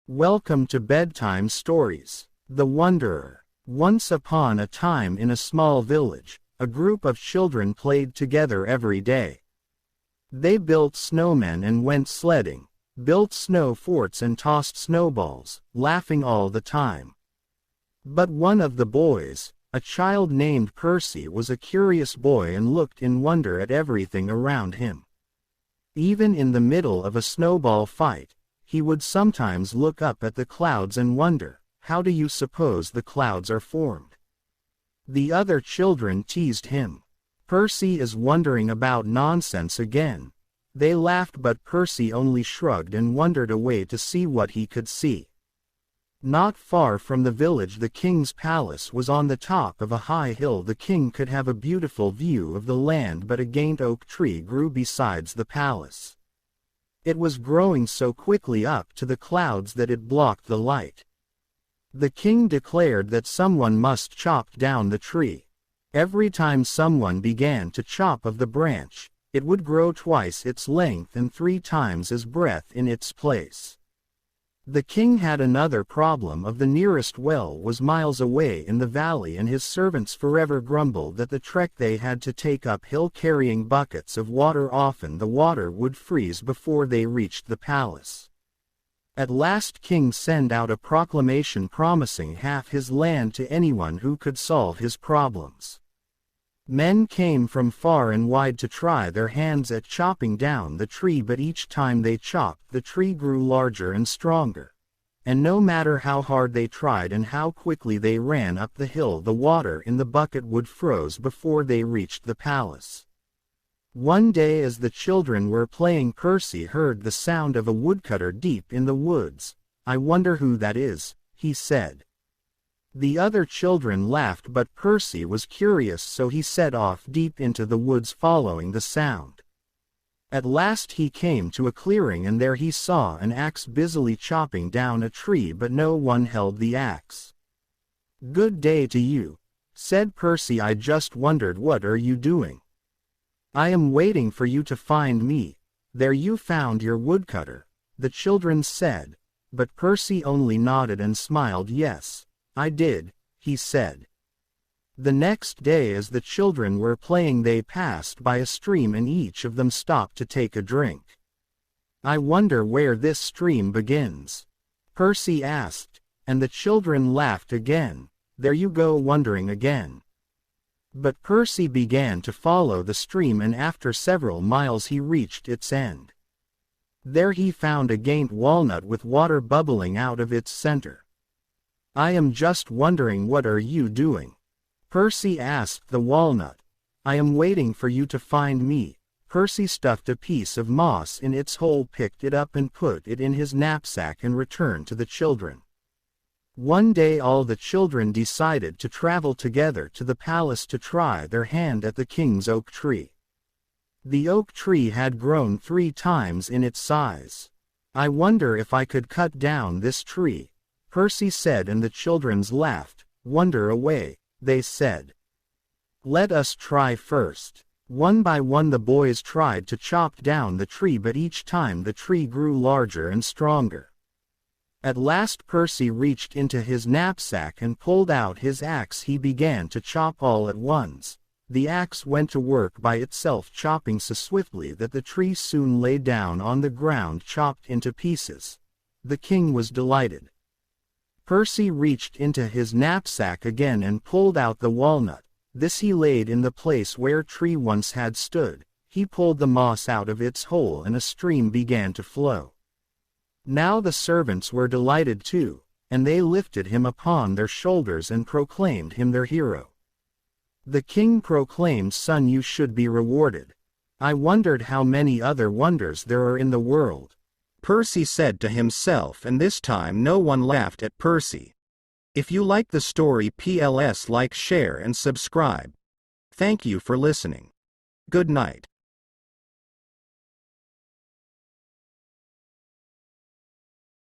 Welcome to Bedtime Stories. The Wanderer. Once upon a time in a small village, a group of children played together every day. They built snowmen and went sledding, built snow forts and tossed snowballs, laughing all the time. But one of the boys, a child named Percy, was a curious boy and looked in wonder at everything around him. Even in the middle of a snowball fight, he would sometimes look up at the clouds and wonder, how do you suppose the clouds are formed? The other children teased him. Percy is wondering about nonsense again. They laughed, but Percy only shrugged and wandered away to see what he could see. Not far from the village, the king's palace was on the top of a high hill. The king could have a beautiful view of the land, but a giant oak tree grew besides the palace. It was growing so quickly up to the clouds that it blocked the light. The king declared that someone must chop down the tree. Every time someone began to chop of the branch, it would grow twice its length and 3 times as breadth in its place. The king had another problem. Of the nearest well was miles away in the valley, and his servants forever grumbled that the trek they had to take uphill carrying buckets of water, often the water would freeze before they reached the palace. At last king sent out a proclamation promising half his land to anyone who could solve his problems. Men came from far and wide to try their hands at chopping down the tree, but each time they chopped, the tree grew larger and stronger. And no matter how hard they tried and how quickly they ran up the hill, the water in the bucket would froze before they reached the palace. One day, as the children were playing, Percy heard the sound of a woodcutter deep in the woods. "I wonder who that is," he said. The other children laughed, but Percy was curious, so he set off deep into the woods following the sound. At last he came to a clearing, and there he saw an axe busily chopping down a tree, but no one held the axe. "Good day to you," said Percy. "I just wondered, what are you doing?" "I am waiting for you to find me." "There, you found your woodcutter," the children said, but Percy only nodded and smiled. "Yes, I did," he said. The next day, as the children were playing, they passed by a stream and each of them stopped to take a drink. "I wonder where this stream begins?" Percy asked, and the children laughed again. "There you go wondering again." But Percy began to follow the stream, and after several miles he reached its end. There he found a giant walnut with water bubbling out of its center. "I am just wondering, what are you doing?" Percy asked the walnut. "I am waiting for you to find me." Percy stuffed a piece of moss in its hole, picked it up and put it in his knapsack, and returned to the children. One day all the children decided to travel together to the palace to try their hand at the king's oak tree. The oak tree had grown 3 times in its size. "I wonder if I could cut down this tree," Percy said, and the children laughed. "Wonder away," they said. "Let us try first." One by one the boys tried to chop down the tree, but each time the tree grew larger and stronger. At last Percy reached into his knapsack and pulled out his axe. He began to chop all at once. The axe went to work by itself, chopping so swiftly that the tree soon lay down on the ground, chopped into pieces. The king was delighted. Percy reached into his knapsack again and pulled out the walnut. This he laid in the place where tree once had stood. He pulled the moss out of its hole, and a stream began to flow. Now the servants were delighted too, and they lifted him upon their shoulders and proclaimed him their hero. The king proclaimed, "Son, you should be rewarded." "I wondered how many other wonders there are in the world," Percy said to himself, and this time no one laughed at Percy. If you like the story, please like, share and subscribe. Thank you for listening. Good night.